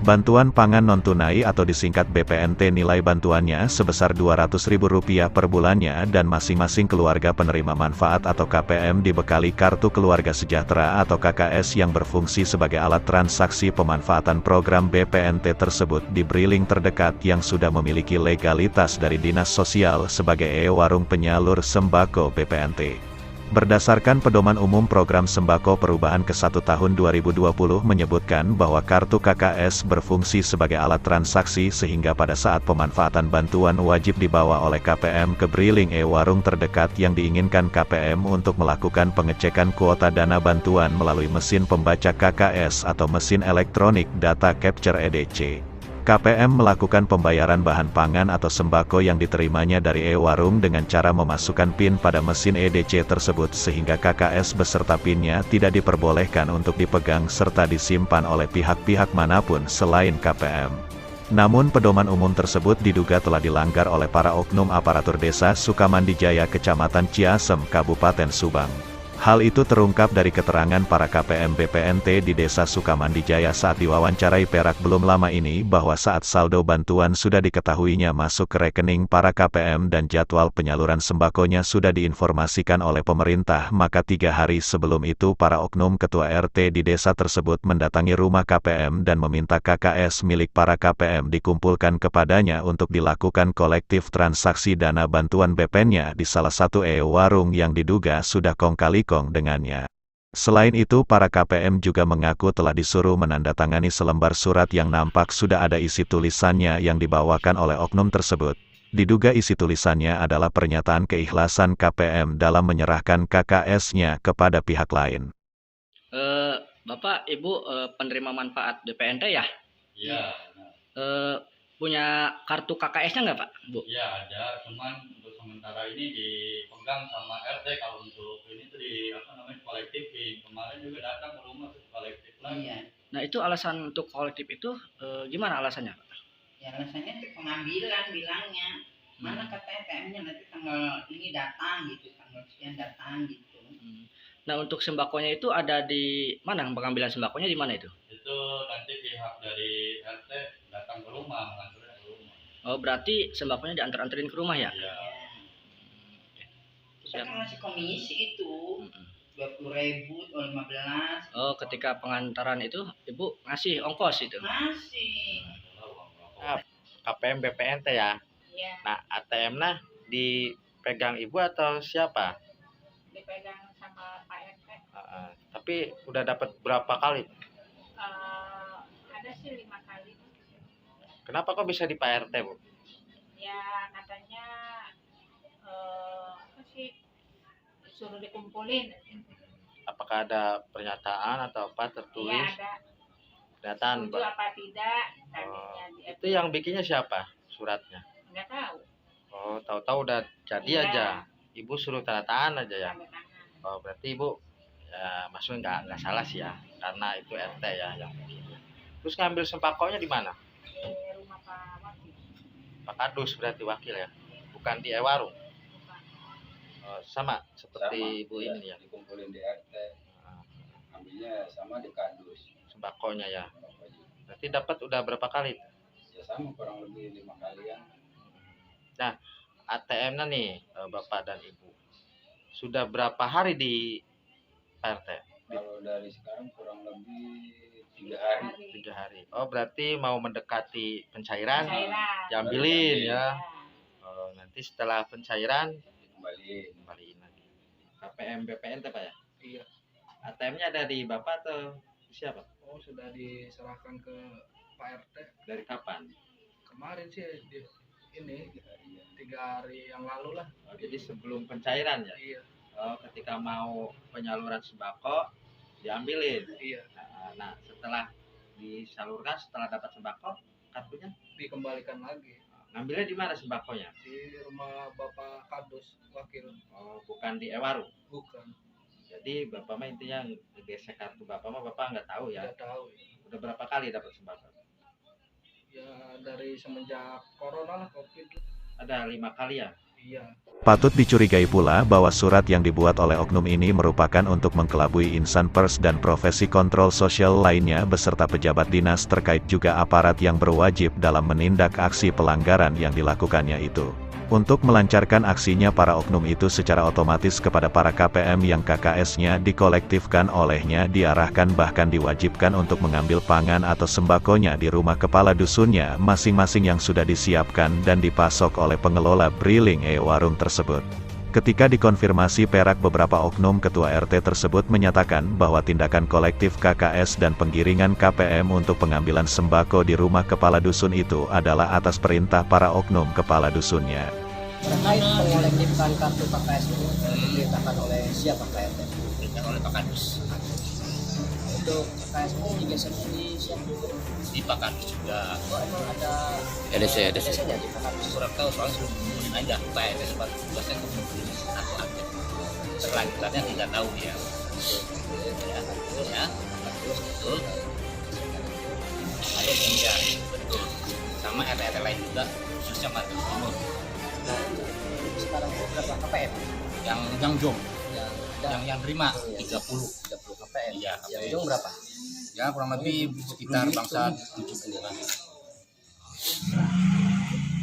Bantuan pangan non-tunai atau disingkat BPNT nilai bantuannya sebesar Rp200.000 per bulannya dan masing-masing keluarga penerima manfaat atau KPM dibekali Kartu Keluarga Sejahtera atau KKS yang berfungsi sebagai alat transaksi pemanfaatan program BPNT tersebut diberi link terdekat yang sudah memiliki legalitas dari Dinas Sosial sebagai warung penyalur sembako BPNT. Berdasarkan Pedoman Umum Program Sembako Perubahan ke-1 Tahun 2020 menyebutkan bahwa kartu KKS berfungsi sebagai alat transaksi sehingga pada saat pemanfaatan bantuan wajib dibawa oleh KPM ke briling warung terdekat yang diinginkan KPM untuk melakukan pengecekan kuota dana bantuan melalui mesin pembaca KKS atau mesin elektronik data capture EDC. KPM melakukan pembayaran bahan pangan atau sembako yang diterimanya dari warung dengan cara memasukkan PIN pada mesin EDC tersebut sehingga KKS beserta PIN-nya tidak diperbolehkan untuk dipegang serta disimpan oleh pihak-pihak manapun selain KPM. Namun pedoman umum tersebut diduga telah dilanggar oleh para oknum aparatur desa Sukamandijaya Kecamatan Ciasem, Kabupaten Subang. Hal itu terungkap dari keterangan para KPM BPNT di Desa Sukamandijaya saat diwawancarai Perak belum lama ini bahwa saat saldo bantuan sudah diketahuinya masuk ke rekening para KPM dan jadwal penyaluran sembakonya sudah diinformasikan oleh pemerintah, maka 3 hari sebelum itu para oknum ketua RT di desa tersebut mendatangi rumah KPM dan meminta KKS milik para KPM dikumpulkan kepadanya untuk dilakukan kolektif transaksi dana bantuan BPN-nya di salah satu warung yang diduga sudah kong kali dengannya. Selain itu para KPM juga mengaku telah disuruh menandatangani selembar surat yang nampak sudah ada isi tulisannya yang dibawakan oleh oknum tersebut. Diduga isi tulisannya adalah pernyataan keikhlasan KPM dalam menyerahkan KKS-nya kepada pihak lain. Bapak, Ibu penerima manfaat BPNT ya? Iya. Punya kartu KKS-nya nggak Pak, Bu? Iya ada, cuman untuk sementara ini dipegang sama RT. Kalau untuk ini tuh kolektifin. Kemarin juga datang ke rumah tuh kolektif lagi. Iya. Nah itu alasan untuk kolektif itu gimana alasannya Pak? Ya alasannya itu pengambilan bilangnya. Mana kata ATM-nya nanti tanggal ini datang gitu, tanggal sekian datang gitu. Nah untuk sembakonya itu ada di mana? Pengambilan sembakonya di mana itu? Itu nanti pihak dari RT datang ke rumah, mengantarnya ke rumah. Oh berarti sembakonya diantar-anterin ke rumah ya? Iya. Kita kan masih komisi itu 20.000 atau 15. Oh ketika pengantaran itu Ibu ngasih ongkos itu? Masih. KPM BPNT ya? Iya. Nah ATM-nya dipegang Ibu atau siapa? Dipegang sama Pak RT. Tapi udah dapat berapa kali? Ada sih 5 kali. Kenapa kok bisa di Pak RT, Bu? Ya katanya apa sih suruh dikumpulin. Apakah ada pernyataan atau apa tertulis? Iya ada. Pernyataan, Setuju Pak. apa tidak? Tadinya Itu yang bikinnya siapa? Suratnya? nggak tahu. Oh, tahu-tahu udah jadi Iya. aja. Ibu suruh tanda tangan aja ya. Tanda tangan. Oh, berarti Ibu ya maksudnya nggak salah sih ya, karena itu RT ya yang bikinnya. Terus ngambil sembakonya di mana? Di rumah Pak Wakil. Pak Kadus berarti wakil ya, bukan di warung. Sama seperti Ibu ini ya. Dikumpulin di RT, ambilnya sama di kardus Sembakonya ya. Berarti dapat udah berapa kali? ya, sama kurang lebih 5 kalian. Nah, ATM-nya nih Bapak dan Ibu sudah berapa hari di RT? Kalau dari sekarang kurang lebih 3 hari. 3 hari. Oh berarti mau mendekati pencairan, diambilin Iya. ya. Nanti setelah pencairan Kembaliin lagi. KPM BPNT Pak ya? Iya. ATM-nya ada di Bapak atau siapa? Oh sudah diserahkan ke Pak RT. Dari kapan? Kemarin sih ini 3 hari yang lalu lah. Oh, jadi sebelum pencairan ya? Iya. Oh, ketika mau penyaluran sembako diambilin. Iya. Nah setelah disalurkan, setelah dapat sembako, kartunya Dikembalikan lagi ngambilnya di mana sembakonya? di rumah Bapak Kadus Wakil. Oh, bukan di warung. Bukan. Jadi Bapak mah intinya gesek kartu Bapak mah Bapak nggak tahu ya. Tidak tahu. Udah berapa kali dapat sembako? Ya dari semenjak corona lah, COVID. Ada 5 kali ya. Iya. Iya. Patut dicurigai pula bahwa surat yang dibuat oleh oknum ini merupakan untuk mengkelabui insan pers dan profesi kontrol sosial lainnya beserta pejabat dinas terkait juga aparat yang berwajib dalam menindak aksi pelanggaran yang dilakukannya itu. Untuk melancarkan aksinya para oknum itu secara otomatis kepada para KPM yang KKS-nya dikolektifkan olehnya diarahkan bahkan diwajibkan untuk mengambil pangan atau sembakonya di rumah kepala dusunnya masing-masing yang sudah disiapkan dan dipasok oleh pengelola Briling warung tersebut. Ketika dikonfirmasi Perak, beberapa oknum ketua RT tersebut menyatakan bahwa tindakan kolektif KKS dan penggiringan KPM untuk pengambilan sembako di rumah kepala dusun itu adalah atas perintah para oknum kepala dusunnya. Terkait mengolektifkan kartu KKS ini diperintahkan oleh siapa Pak RT? Diperintahkan oleh Pak Kadus. Untuk KKS ini digesernya di siapa? Di Pak Kadus juga. Oh, emang ada EDC. EDC-nya di Pak Kadus. Kurang tahu soalnya suruh kumpulin aja. Pak RT sempat tugasnya kumpulin satu aktif. Selanjutnya tidak tahu dia. Ya, betul. Ada yang betul. Sama RT lain juga, khususnya Madu Timur. Nah, sekarang berapa KPM? Yang jom, Yang yang terima 30. 30 KPM. Iya, Yang KPM. ujung berapa? Ya kurang lebih sekitar bangsa 70 kan.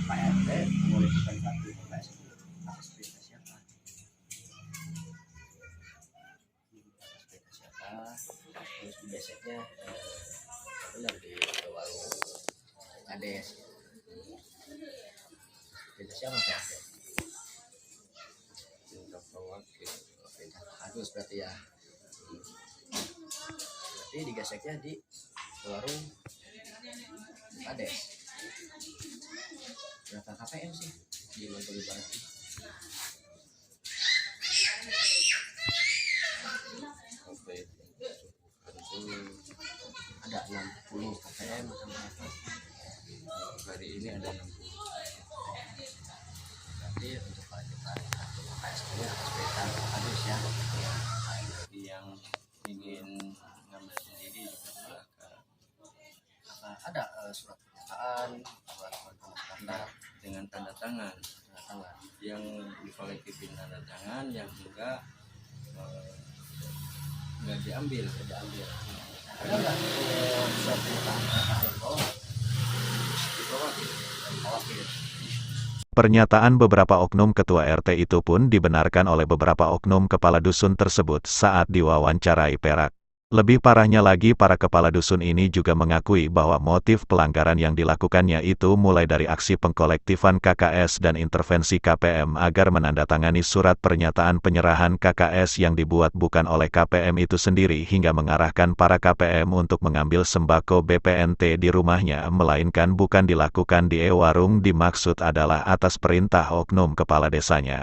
Pak RT mengolektifkan kartu KKS ini atas perintah siapa? Atas perintah siapa? Terus di beseknya benar di warung Kades. Perintah siapa Pak RT? Perintah Pak Kadus berarti ya. Berarti digeseknya di warung Kades. Berapa KPM sih di Lontong Barat? Ada 60 KPM atau berapa? Hari ini ada 60. Berarti untuk kelanjutan kartu KKS ini atas perintah Pak Kadus ya. Bagi yang ingin ngambil sendiri juga silakan. Apa ada surat pernyataan, surat tanda Dengan tanda tangan. tangan? Yang dikolektifin tanda tangan, yang enggak diambil. Ada nggak surat pernyataan yang bawah? Di bawah gitu. Pernyataan beberapa oknum ketua RT itu pun dibenarkan oleh beberapa oknum kepala dusun tersebut saat diwawancarai Perak. Lebih parahnya lagi, para kepala dusun ini juga mengakui bahwa motif pelanggaran yang dilakukannya itu mulai dari aksi pengkolektifan KKS dan intervensi KPM agar menandatangani surat pernyataan penyerahan KKS yang dibuat bukan oleh KPM itu sendiri hingga mengarahkan para KPM untuk mengambil sembako BPNT di rumahnya, melainkan bukan dilakukan di warung, dimaksud adalah atas perintah oknum kepala desanya.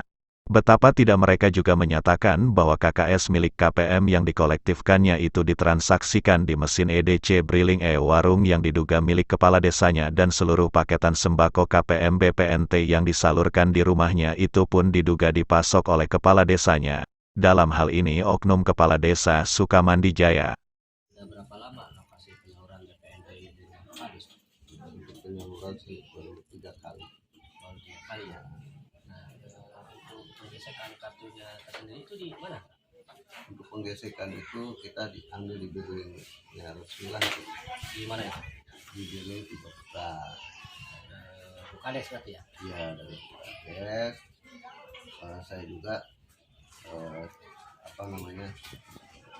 Betapa tidak mereka juga menyatakan bahwa KKS milik KPM yang dikolektifkannya itu ditransaksikan di mesin EDC Briling warung yang diduga milik kepala desanya, dan seluruh paketan sembako KPM BPNT yang disalurkan di rumahnya itu pun diduga dipasok oleh kepala desanya. Dalam hal ini oknum kepala desa Sukamandi Jaya. Sudah berapa lama lokasi penyaluran BPNT ini di Kadus? Untuk penyaluran sih baru 3 kali. Baru 3 kali ya. Nah, untuk penggesekan kartunya tersendiri itu di mana? Untuk penggesekan itu kita diambil di Briling resmi lah. Di mana ya? Di Briling Tiga Putra. Bukades berarti ya? Iya, dari Bukades. Saya juga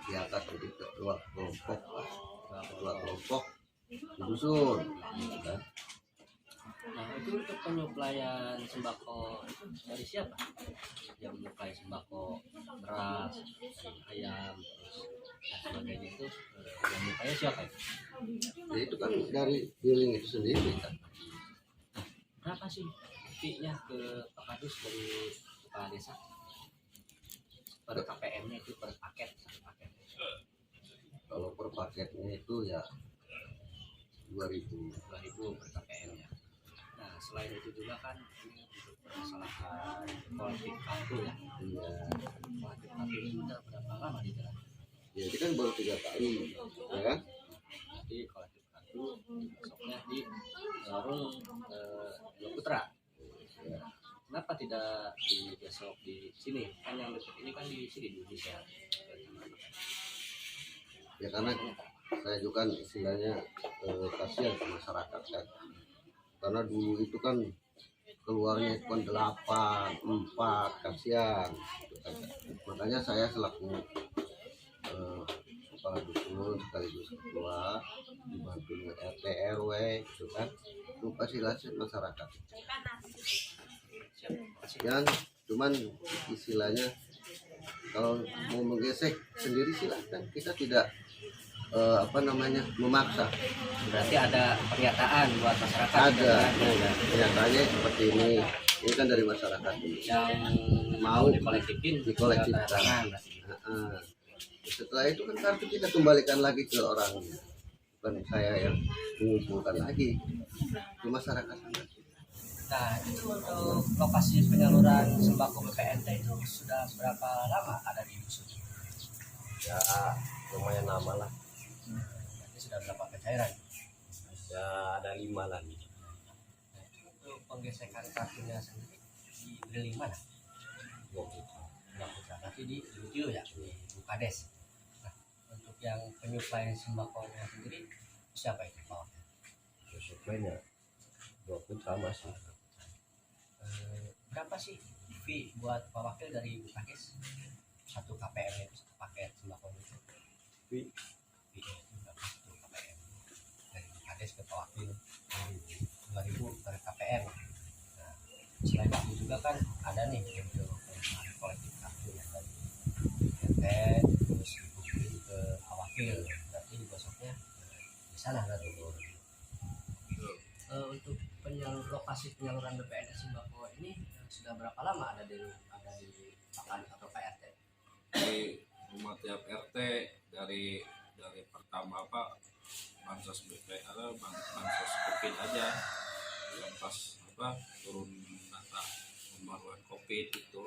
diangkat jadi ketua kelompok di dusun, gitu kan. Nah, itu untuk penyuplaian sembako dari siapa? Yang menyuplai sembako beras, ayam, terus dan sebagainya itu yang menyuplainya siapa? Ya itu kan dari Briling itu sendiri kan. Berapa sih fee-nya ke Pak Kadus dari kepala desa? Per KPM-nya itu per paket, satu paket. Kalau per paketnya itu ya 2.000 per KPM-nya. Nah, selain itu juga kan ini untuk permasalahan kolektif kartu ya. Iya. Kolektif kartu ini sudah berapa lama di jalan? Ya itu kan baru 3 kali, ya kan? Jadi kolektif kartu masuknya di warung Putra. Ya. kenapa tidak besok di sini? Kan yang dekat ini kan di sini di Indonesia. Ya karena saya juga kan istilahnya kasihan ke masyarakat kan. Karena dulu itu kan keluarnya itu kan 8, 4, kasihan. Makanya saya selaku kepala dusun sekaligus ketua dibantu dengan RT RW gitu kan, itu kasihlah masyarakat. Yang cuman istilahnya kalau mau menggesek sendiri silahkan, kita tidak memaksa. Berarti ada pernyataan buat masyarakat. Ada pernyataannya seperti ini kan dari masyarakat yang mau dikolektifin. Setelah itu kan kartu kita kembalikan lagi ke orangnya, bukan saya yang mengumpulkan lagi ke masyarakat. Nah, itu untuk lokasi penyaluran sembako BPNT itu sudah berapa lama ada di dusun? Ya lumayan lama lah. Ini sudah berapa pencairan? Ya ada 5 lagi. Untuk penggesekan kartunya sendiri di drilling mana? Berarti di Lucio ya, di Bukades. Nah, untuk yang penyuplai sembakonya sendiri siapa itu Pak? Suplainya 20 sama sih. Berapa sih fee buat Pak Wakil dari Bukades? 1 KPM itu 1 paket sembako itu. Fee itu berapa 1 KPM dari Bukades ke Pak Wakil? 2.000 per KPM. Nah, selain itu juga kan ada nih untuk kolektif kartu yang dari RT terus dibukuin ke Pak Wakil, berarti digosoknya di sana kan. Untuk lokasi penyaluran BPNT sembako ini sudah berapa lama ada di Pak atau Pak RT? Di rumah tiap RT dari pertama bansos BP atau bansos COVID aja yang pas turun data pembaruan COVID itu.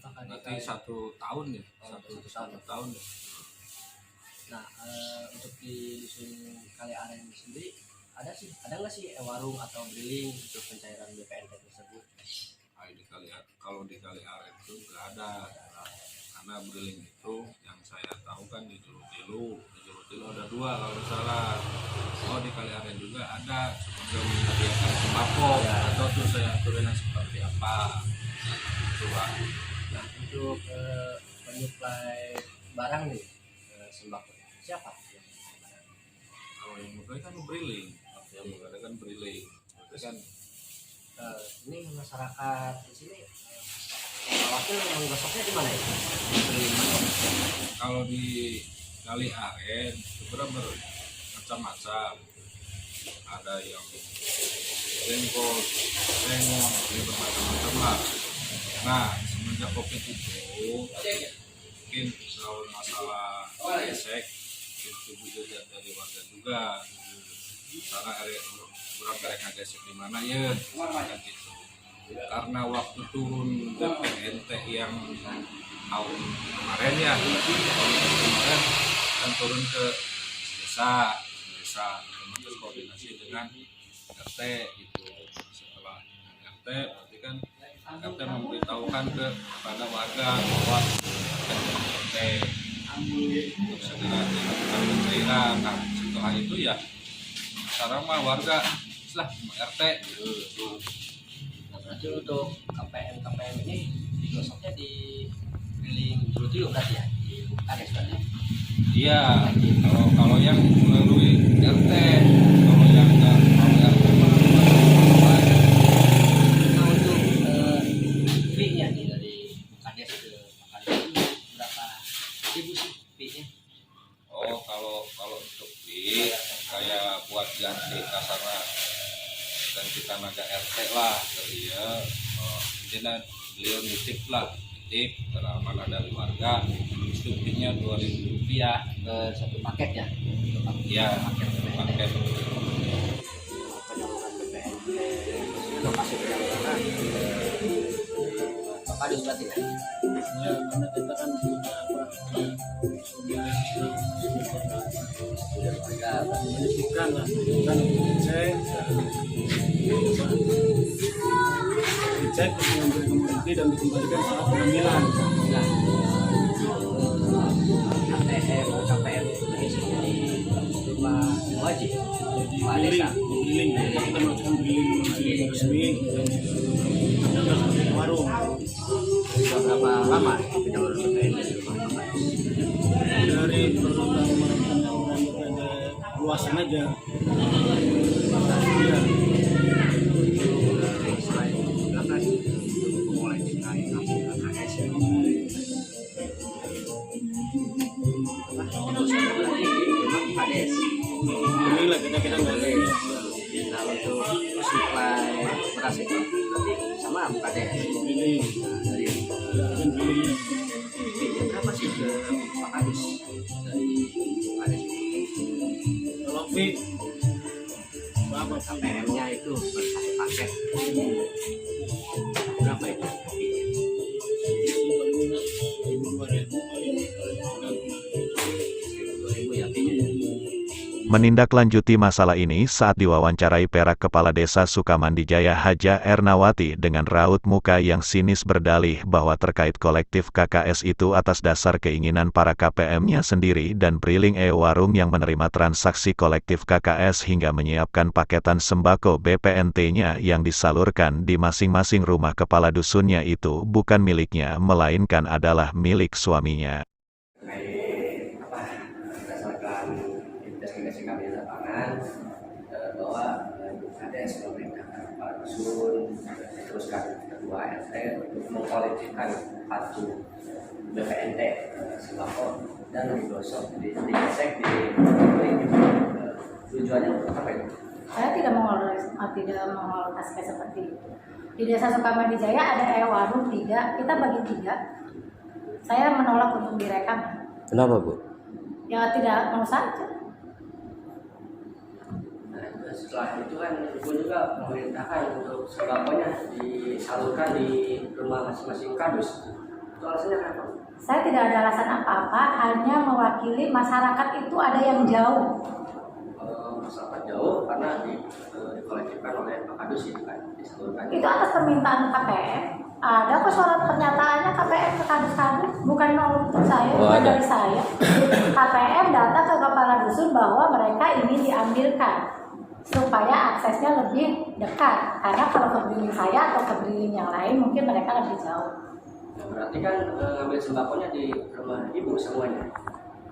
Berarti 1 tahun ya, satu tahun. Nah, untuk di dusun Kali Aren sendiri ada nggak sih warung atau drilling untuk pencairan BPNT tersebut? Kalau di Kali Aren itu nggak ada, karena drilling itu yang saya tahu kan di Juru-Tilu ada 2 kalau nggak salah. Oh di Kali Aren juga ada, sudah menyediakan sembako atau tuh saya aturnya seperti apa. Nah, untuk penyuplai barang nih sembako siapa? Kalau yang mulai kan drilling, itu kan ini masyarakat di sini Pak Wakil menggosoknya di mana ya? Kalau di Kali Aren sebenarnya bermacam-macam, ada yang jengkol, lengon, ini bermacam-macam lah. Nah semenjak COVID itu mungkin kalau masalah gesek itu juga dari warga juga, karena berapa mereka gesek di mana ya gitu. Karena waktu turun BPNT yang tahun kemarin ya, kemarin kan turun ke desa terus koordinasi dengan RT gitu. Setelah RT berarti kan RT memberitahukan kepada warga bahwa RT untuk segera dilakukan pencairan. Nah setelah itu ya sekarang mah warga setelah RT gitu. Berarti untuk KPM ini digosoknya di drilling Juru-Tilu berarti ya, di Bukades berarti. Iya, kalau yang melalui RT, kalau yang nggak melalui RT Nah untuk fee-nya nih dari Bukades ke Bukades itu berapa ribu sih fee-nya? Oh kalau untuk fee kayak buat ganti kasarnya ganti tenaga RT lah dari ya, intinya beliau nitip keamanan dari warga, itu fee-nya Rp2.000 satu paket ya? Iya, paket. Penyaluran BPNT, lokasi penyaluran Pak Kadus berarti kan? Ya, karena kita kan punya warga pendidikan lah, kan cek dicek dengan berhenti dan dikembalikan saat pengambilan. Nah, ATM KPM ini seperti rumah wajib Pak Desa. Drilling, kita melakukan drilling resmi dan ada seperti warung. Sudah berapa lama penyaluran BPNT di rumah Bapak? Dari penyaluran luasan aja. Iya. Selain belakang mulai dengan KKS ya. Berarti di rumah KKS. Inilah kita nggak ada. Kalau untuk suplai beras itu berarti sama KKS. Ini Dari dan drilling. berapa sih ke Pak Kadus dari KKS? Kalau fee berapa? KPM-nya itu per satu paket berapa itu? 2.000 ya fee-nya ya. Menindaklanjuti masalah ini saat diwawancarai Perak Kepala Desa Sukamandijaya Haja Ernawati dengan raut muka yang sinis berdalih bahwa terkait kolektif KKS itu atas dasar keinginan para KPM-nya sendiri dan Briling warung yang menerima transaksi kolektif KKS hingga menyiapkan paketan sembako BPNT-nya yang disalurkan di masing-masing rumah kepala dusunnya itu bukan miliknya melainkan adalah milik suaminya. Berdasarkan investigasi kami di lapangan bahwa ada pemerintah Pak Dusun teruskan ketua RT untuk mengkolektifkan kartu BPNT sembako dan digosok, dicek, tujuannya untuk apa itu? Saya tidak mengalokasikan seperti itu. Di Desa Sukamandijaya ada warung 3, kita bagi 3. Saya menolak untuk direkam. Kenapa, Bu? Ya tidak mau saja. Setelah itu kan Ibu juga memerintahkan untuk sembakonya disalurkan di rumah masing-masing kadus. Itu alasannya kenapa? Saya tidak ada alasan apa-apa, hanya mewakili masyarakat itu ada yang jauh. Masyarakat jauh karena dikolektifkan oleh Pak Kadus itu kan disalurkan. Itu atas permintaan KPM. Ada kok surat pernyataannya KPM ke kadus-kadus, bukan untuk saya, bukan dari saya. KPM datang ke kepala dusun bahwa mereka ingin diambilkan supaya aksesnya lebih dekat. Karena kalau ke briling saya atau ke briling yang lain mungkin mereka lebih jauh. Nah, berarti kan ngambil sembakonya di rumah Ibu semuanya?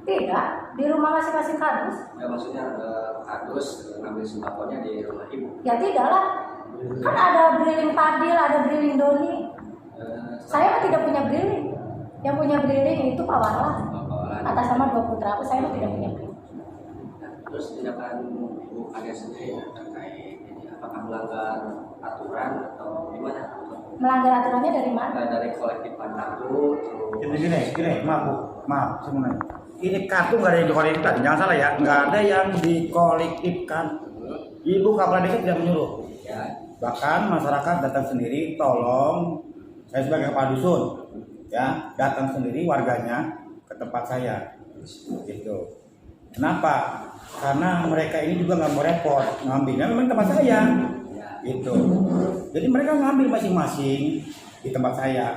Tidak, di rumah masing-masing kadus. Ya maksudnya kadus ngambil sembakonya di rumah Ibu? Ya tidaklah, kan ada briling Padil, ada briling Doni. Saya tidak punya briling. Yang punya briling itu Pak Warlah. Atas nama 2 putra aku, saya tidak punya briling. Terus tindakan Ibu Kades sendiri terkait ini apakah melanggar aturan atau gimana? Melanggar aturannya dari mana? Dari kolektifan kartu. Gini, maaf semuanya. Ini kartu nggak ada yang dikolektifkan, jangan salah ya, nggak ada yang dikolektifkan. Ibu Kepala Desa tidak menyuruh. Ya. Bahkan masyarakat datang sendiri, tolong saya sebagai kepala dusun, ya datang sendiri warganya ke tempat saya, gitu. Kenapa? Karena mereka ini juga nggak mau repot, ngambilnya memang tempat saya, gitu. Jadi mereka ngambil masing-masing di tempat saya.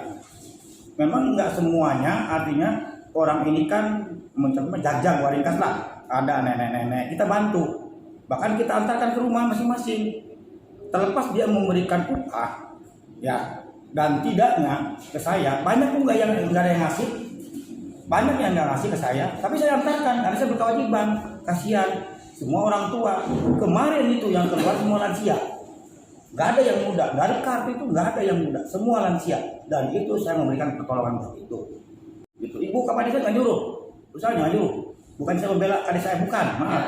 Memang nggak semuanya, artinya orang ini kan mencoba jajang waringkas lah. Ada nenek-nenek, kita bantu. Bahkan kita antarkan ke rumah masing-masing. Terlepas dia memberikan upah, ya, dan tidaknya ke saya, banyak juga yang nggak ada yang ngasih. Banyak yang nggak ngasih ke saya, tapi saya antarkan karena saya berkewajiban. Kasihan semua orang tua. Kemarin itu yang keluar semua lansia. Nggak ada yang muda, nggak ada kartu itu, nggak ada yang muda, semua lansia. Dan itu saya memberikan pertolongan untuk itu. Gitu. Ibu Kepala Desa nggak nyuruh, usahanya nggak nyuruh. Bukan saya membela adik saya, bukan. Maaf.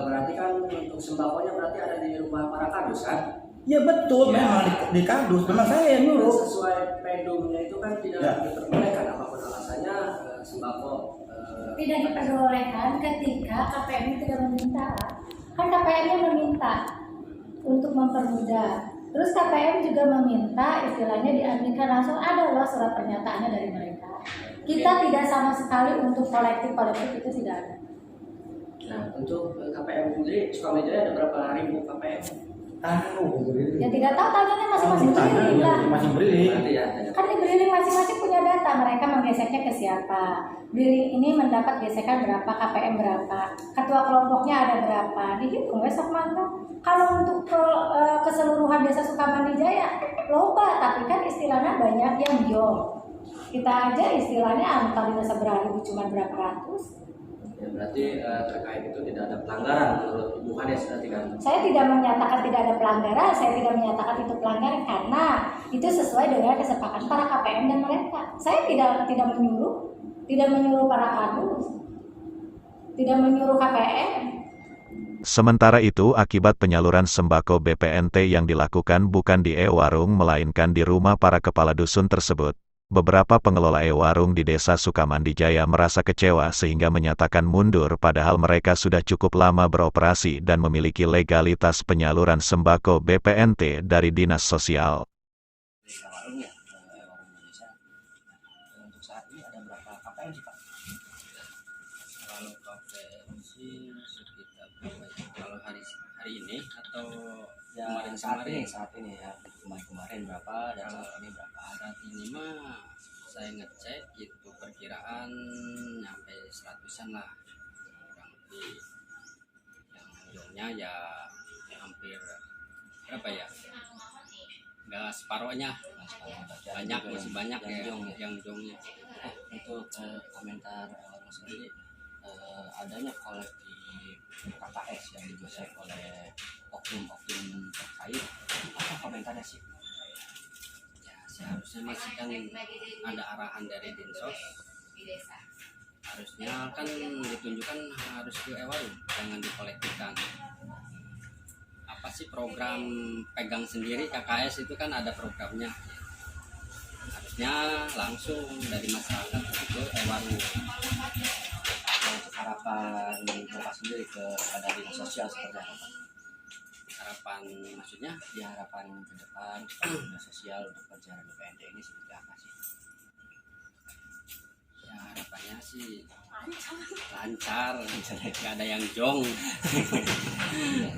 Berarti kan untuk sembakonya berarti ada di rumah para kadus kan? Ya betul, ya. Memang di kadus, memang saya yang nyuruh. Sesuai pedumnya itu kan tidak diperbolehkan apapun alasannya sembako. Tidak diperbolehkan ketika KPM tidak meminta. Kan KPM-nya meminta untuk mempermudah. Terus KPM juga meminta istilahnya diambilkan langsung, ada loh surat pernyataannya dari mereka. Kita tidak sama sekali untuk kolektif itu tidak ada. Nah untuk KPM sendiri Sukamandijaya ada berapa ribu KPM? Ya tidak tahu, tanyanya masing-masing beriling lah. Masing beriling. Kan di beriling masing-masing punya data, mereka menggeseknya ke siapa. Beriling ini mendapat gesekan berapa, KPM berapa, ketua kelompoknya ada berapa, dihitung besok malam. Kalau untuk keseluruhan desa Sukamandi Jaya loba, tapi kan istilahnya banyak yang jong. Kita aja istilahnya tadinya seberatus cuma berapa ratus. Ya, berarti terkait itu tidak ada pelanggaran menurut Ibu Kades berarti kan? Saya tidak menyatakan tidak ada pelanggaran, saya tidak menyatakan itu pelanggaran karena itu sesuai dengan kesepakatan para KPM dan mereka. Saya tidak menyuruh para kadus, tidak menyuruh KPM. Sementara itu, akibat penyaluran sembako BPNT yang dilakukan bukan di e-warung melainkan di rumah para kepala dusun tersebut, beberapa pengelola e-warung di Desa Sukamandi Jaya merasa kecewa sehingga menyatakan mundur padahal mereka sudah cukup lama beroperasi dan memiliki legalitas penyaluran sembako BPNT dari Dinas Sosial. Untuk saat ini ada berapa KPM sih Pak? Kalau KPM sih sekitar berapa ya? Kalau hari ini atau Ya, kemarin-kemarin? saat ini ya, kemarin berapa dan saat ini berapa? Saat ini mah saya ngecek itu perkiraan nyampe 100-an lah kurang lebih. Yang jongnya ya hampir berapa ya? Nggak separohnya, banyak masih banyak ya yang jongnya. Untuk komentar Mas sendiri, adanya kolektif KKS yang digosek oleh oknum-oknum terkait, apa komentarnya sih? Ya seharusnya masih kan ada arahan dari Dinsos, harusnya kan ditunjukkan harus ke e-warung, jangan dikolektifkan. Apa sih program pegang sendiri KKS itu kan ada programnya, harusnya langsung dari masyarakat ke e-warung. Untuk harapan Bapak sendiri kepada dinas sosial seperti apa? Harapan maksudnya? Ya, harapan ke depan dinas sosial untuk pencairan BPNT ini seperti apa sih? Ya harapannya sih lancar, nggak ada yang jong.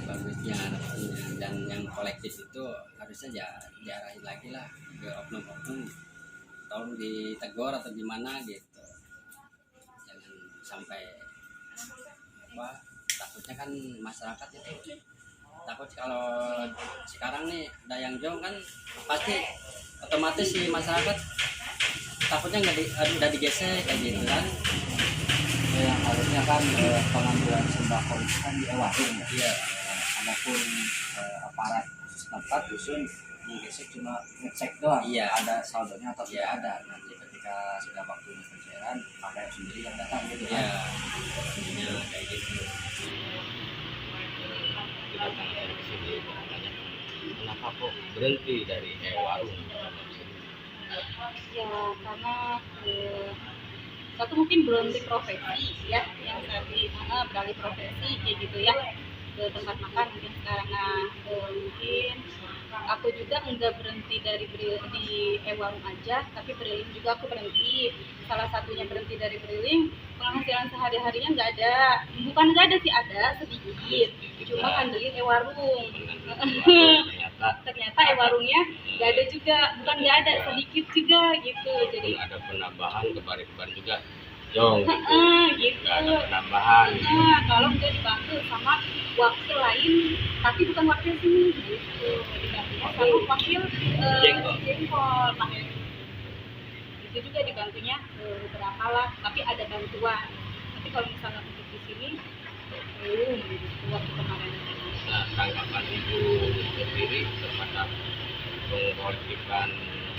Bagusnya harapannya. Dan yang kolektif itu harusnya ya diarahin lagi lah ke oknum-oknum, tolong ditegur atau gimana gitu, jangan sampai apa, takutnya kan masyarakat itu takut kalau sekarang nih ada yang jong kan pasti otomatis si masyarakat takutnya udah digesek kayak gitu kan. Yang harusnya kan pengambilan sembako itu kan di e-warung ya. Iya. Adapun aparat setempat dusun menggesek cuma ngecek doang. Iya. Ada saldonya atau tidak ada. Nanti ketika sudah waktunya pencairan, KPM sendiri yang datang gitu kan. Iya. Intinya kayak gitu. Kedatangan saya ke sini makanya kenapa kok berhenti dari e-warung? Ya karena satu mungkin belum diprofesi ya, yang tadi beralih profesi kayak gitu ya ke tempat makan mungkin sekarang. Mungkin aku juga enggak berhenti di e-warung aja, tapi beriling juga aku berhenti. Salah satunya berhenti dari beriling, penghasilan sehari-harinya nggak ada, bukan nggak ada sih, ada sedikit, cuma ngandelin e-warung. Ternyata e-warungnya nggak ada juga, bukan nggak ada, sedikit juga gitu. Jadi ada penambahan kemarin juga jong gitu. Nggak ada penambahan. Kalau nggak dibantu sama wakil lain, tapi bukan wakil sini gitu, dibantunya sama wakil jengkol. Itu juga dibantunya beberapa lah, tapi ada bantuan. Tapi kalau misalnya untuk di sini belum waktu kemarin. Nah, tanggapan Ibu sendiri terhadap mengkolektifkan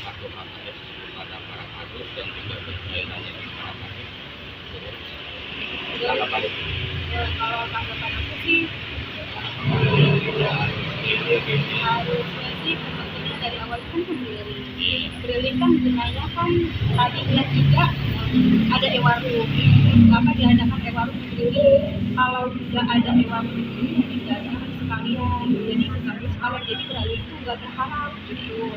kartu KKS kepada para kadus dan juga pencairannya di para kadus. Tanggapan Ibu? Kalau tanggapan aku sih harusnya sih sebetulnya dari awal kan beriling kan sebenarnya kan tadinya juga ada e-warung, kenapa diadakan e-warung di beriling? Kalau tidak ada e-warung ini diadakan sekalian, jadi sekalian jadi beriling itu nggak berharap gitu.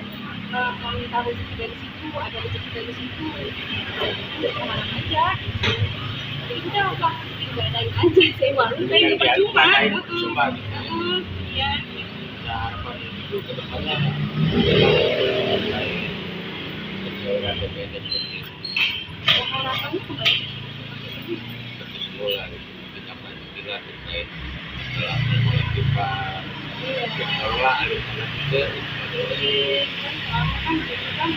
Kalau kita rezeki dari situ, ada rezeki dari situ, kemana aja. Jadi kita langsung diadain aja e-warung, kayak percuma. Ya. Ya. Ya, baru ke depannya terkait penyaluran BPNT seperti itu. Harapannya kembali Seperti semula gitu. Kita juga terkait penertiban pengelola aliran juga kan soalnya kan gitu kan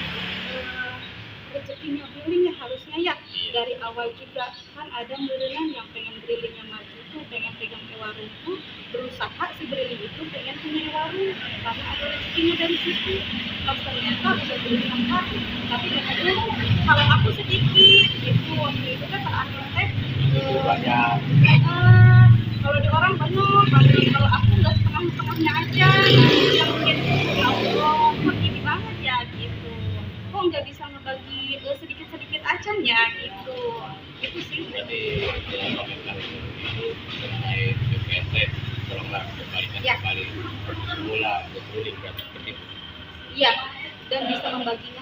rezekinya drilling ya harusnya ya dari awal juga kan ada meureunna yang pengen drillingnya maju tuh pengen pegang warung tuh berusaha si drilling itu pengen punya warung karena ada rezekinya dari situ. Pas ternyata udah beli tempat tapi mereka dulu kalau aku sedikit gitu waktu itu kan terakhir teh banyak kalau di orang banyak kalau aku nggak setengah-setengahnya aja yang mungkin ya Allah kok gini banget ya gitu kok nggak bisa ngebagi sedikit-sedikit aja ya gitu itu sih. Jadi komentar itu terkait BPNT tolonglah kembalikan kembali semula drilling seperti itu. Iya dan bisa membaginya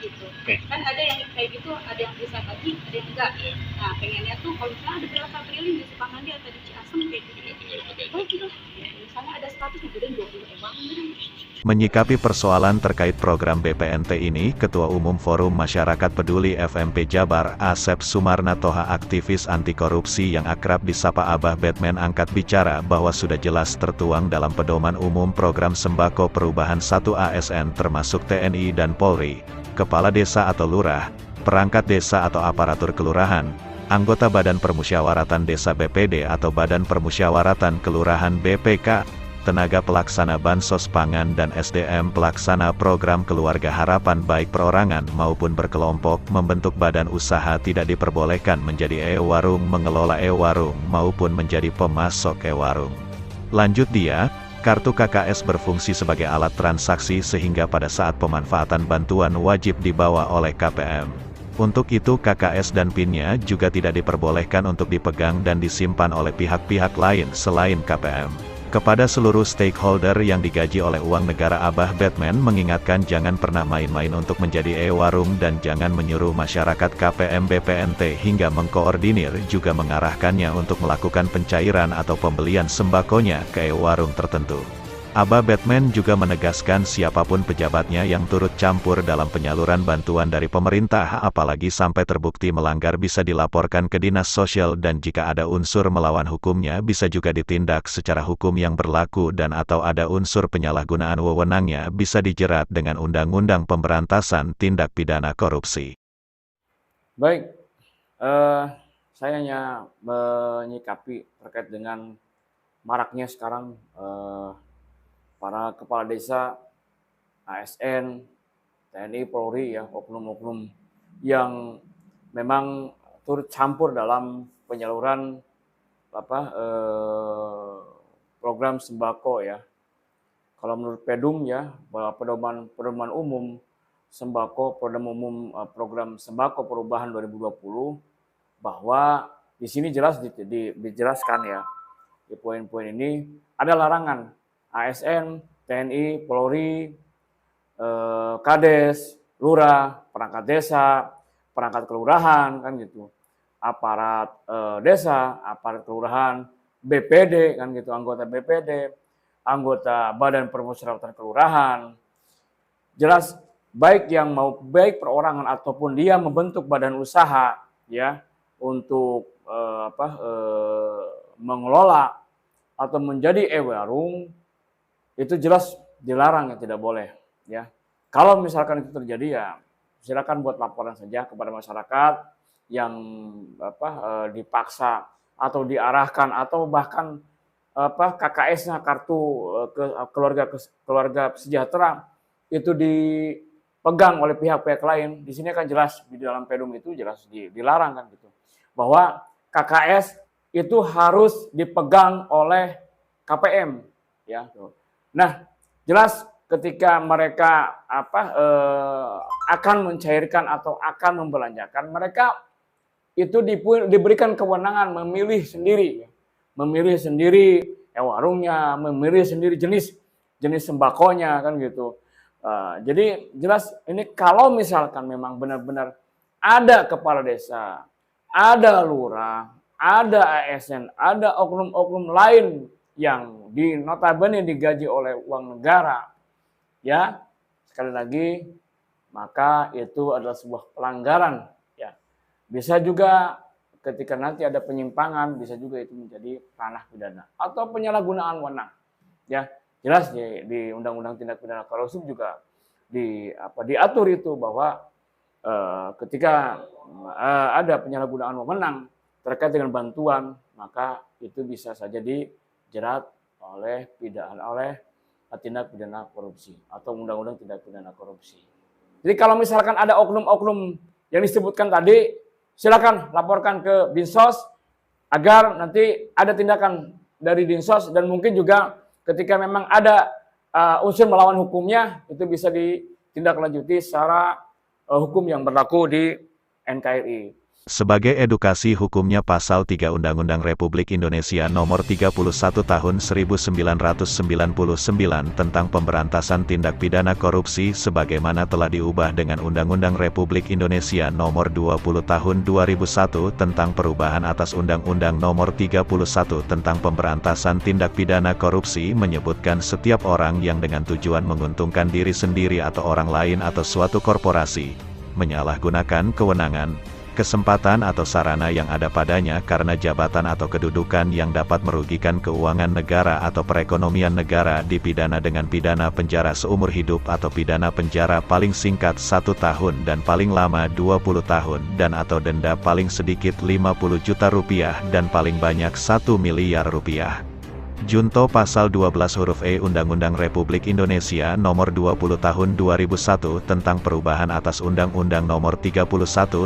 gitu. Kan ada yang kayak gitu, ada yang bisa bagi, ada yang enggak. Nah, pengennya tuh kalau misalnya ada berapa triliun di Sukamandi atau di Ciasem kayak gitu. Oh gitu. Ya, misalnya ada 100 kemudian 20 ewang gitu. Menyikapi persoalan terkait program BPNT ini, Ketua Umum Forum Masyarakat Peduli FMP Jabar, Asep Sumarna Toha, aktivis anti korupsi yang akrab disapa Abah Batman, angkat bicara bahwa sudah jelas tertuang dalam pedoman umum program sembako perubahan 1 ASN termasuk TNI dan Polri, kepala desa atau lurah, perangkat desa atau aparatur kelurahan, anggota Badan Permusyawaratan Desa BPD atau Badan Permusyawaratan Kelurahan BPK, tenaga pelaksana Bansos Pangan dan SDM pelaksana program Keluarga Harapan baik perorangan maupun berkelompok membentuk badan usaha tidak diperbolehkan menjadi e-warung, mengelola e-warung maupun menjadi pemasok e-warung. Lanjut dia, kartu KKS berfungsi sebagai alat transaksi sehingga pada saat pemanfaatan bantuan wajib dibawa oleh KPM. Untuk itu KKS dan PIN-nya juga tidak diperbolehkan untuk dipegang dan disimpan oleh pihak-pihak lain selain KPM. Kepada seluruh stakeholder yang digaji oleh uang negara, Abah Batman mengingatkan jangan pernah main-main untuk menjadi e-warung dan jangan menyuruh masyarakat KPM BPNT hingga mengkoordinir juga mengarahkannya untuk melakukan pencairan atau pembelian sembakonya ke e-warung tertentu. Abah Batman juga menegaskan siapapun pejabatnya yang turut campur dalam penyaluran bantuan dari pemerintah apalagi sampai terbukti melanggar bisa dilaporkan ke Dinas Sosial dan jika ada unsur melawan hukumnya bisa juga ditindak secara hukum yang berlaku dan atau ada unsur penyalahgunaan wewenangnya bisa dijerat dengan Undang-Undang Pemberantasan Tindak Pidana Korupsi. Baik, saya hanya menyikapi terkait dengan maraknya sekarang para kepala desa, ASN, TNI, Polri ya, oknum-oknum yang memang turut campur dalam penyaluran program sembako ya. Kalau menurut Pedum ya, bahwa pedoman umum sembako, program sembako perubahan 2020 bahwa di sini jelas dijelaskan ya di poin-poin ini ada larangan ASN, TNI, Polri, Kades, Lurah, perangkat desa, perangkat kelurahan, kan gitu, aparat desa, aparat kelurahan, BPD, kan gitu, anggota BPD, anggota Badan Permusyawaratan Kelurahan, jelas baik yang mau baik perorangan ataupun dia membentuk badan usaha ya untuk mengelola atau menjadi e-warung itu jelas dilarang ya, tidak boleh ya. Kalau misalkan itu terjadi ya silakan buat laporan saja kepada masyarakat yang dipaksa atau diarahkan atau bahkan KKS-nya kartu keluarga sejahtera itu dipegang oleh pihak-pihak lain. Di sini kan jelas di dalam Pedum itu jelas dilarang kan gitu. Bahwa KKS itu harus dipegang oleh KPM ya. Nah, jelas ketika mereka akan mencairkan atau akan membelanjakan, mereka itu diberikan kewenangan memilih sendiri warungnya, memilih sendiri jenis sembakonya kan gitu. Jadi jelas ini kalau misalkan memang benar-benar ada kepala desa, ada lurah, ada ASN, ada oknum-oknum lain yang notabene digaji oleh uang negara, ya sekali lagi maka itu adalah sebuah pelanggaran, ya. Bisa juga ketika nanti ada penyimpangan, bisa juga itu menjadi ranah pidana atau penyalahgunaan wewenang, ya. Jelas di Undang-Undang Tindak Pidana Korupsi juga diatur itu bahwa ketika ada penyalahgunaan wewenang terkait dengan bantuan, maka itu bisa saja dijerat oleh tindak pidana korupsi atau Undang-Undang Tindak Pidana Korupsi. Jadi kalau misalkan ada oknum-oknum yang disebutkan tadi, silakan laporkan ke Dinsos agar nanti ada tindakan dari Dinsos, dan mungkin juga ketika memang ada unsur melawan hukumnya, itu bisa ditindaklanjuti secara hukum yang berlaku di NKRI. Sebagai edukasi hukumnya Pasal 3 Undang-Undang Republik Indonesia Nomor 31 Tahun 1999 tentang Pemberantasan Tindak Pidana Korupsi sebagaimana telah diubah dengan Undang-Undang Republik Indonesia Nomor 20 Tahun 2001 tentang perubahan atas Undang-Undang Nomor 31 tentang Pemberantasan Tindak Pidana Korupsi menyebutkan setiap orang yang dengan tujuan menguntungkan diri sendiri atau orang lain atau suatu korporasi menyalahgunakan kewenangan, kesempatan atau sarana yang ada padanya karena jabatan atau kedudukan yang dapat merugikan keuangan negara atau perekonomian negara dipidana dengan pidana penjara seumur hidup atau pidana penjara paling singkat 1 tahun dan paling lama 20 tahun dan atau denda paling sedikit 50 juta rupiah dan paling banyak 1 miliar rupiah. Junto Pasal 12 huruf E Undang-Undang Republik Indonesia Nomor 20 Tahun 2001 tentang perubahan atas Undang-Undang Nomor 31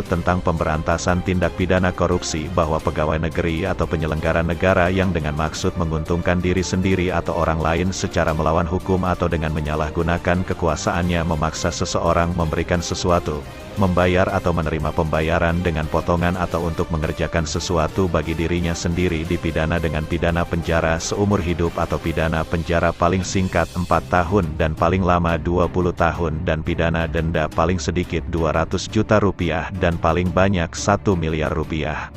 tentang Pemberantasan Tindak Pidana Korupsi bahwa pegawai negeri atau penyelenggara negara yang dengan maksud menguntungkan diri sendiri atau orang lain secara melawan hukum atau dengan menyalahgunakan kekuasaannya memaksa seseorang memberikan sesuatu, membayar atau menerima pembayaran dengan potongan atau untuk mengerjakan sesuatu bagi dirinya sendiri dipidana dengan pidana penjara seumur hidup atau pidana penjara paling singkat 4 tahun dan paling lama 20 tahun dan pidana denda paling sedikit 200 juta rupiah dan paling banyak 1 miliar rupiah.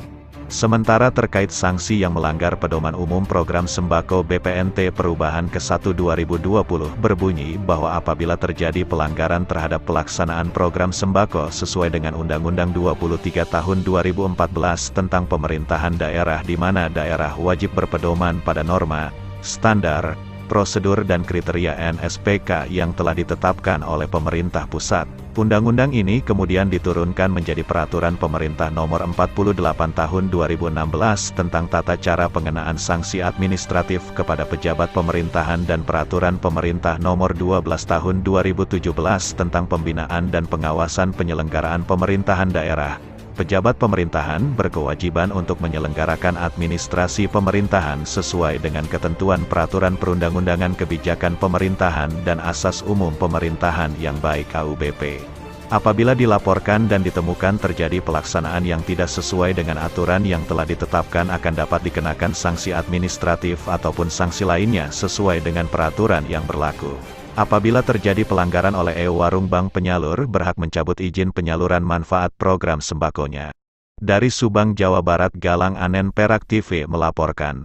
Sementara terkait sanksi yang melanggar Pedoman Umum Program Sembako BPNT Perubahan ke-1 2020 berbunyi bahwa apabila terjadi pelanggaran terhadap pelaksanaan program sembako sesuai dengan Undang-Undang 23 Tahun 2014 tentang pemerintahan daerah di mana daerah wajib berpedoman pada norma, standar, prosedur dan kriteria NSPK yang telah ditetapkan oleh pemerintah pusat. Undang-undang ini kemudian diturunkan menjadi Peraturan Pemerintah Nomor 48 Tahun 2016 tentang tata cara pengenaan sanksi administratif kepada pejabat pemerintahan dan Peraturan Pemerintah Nomor 12 Tahun 2017 tentang pembinaan dan pengawasan penyelenggaraan pemerintahan daerah. Pejabat pemerintahan berkewajiban untuk menyelenggarakan administrasi pemerintahan sesuai dengan ketentuan peraturan perundang-undangan kebijakan pemerintahan dan asas umum pemerintahan yang baik AUBP. Apabila dilaporkan dan ditemukan terjadi pelaksanaan yang tidak sesuai dengan aturan yang telah ditetapkan akan dapat dikenakan sanksi administratif ataupun sanksi lainnya sesuai dengan peraturan yang berlaku. Apabila terjadi pelanggaran oleh warung bank penyalur berhak mencabut izin penyaluran manfaat program sembakonya. Dari Subang, Jawa Barat, Galang Anen Perak TV melaporkan.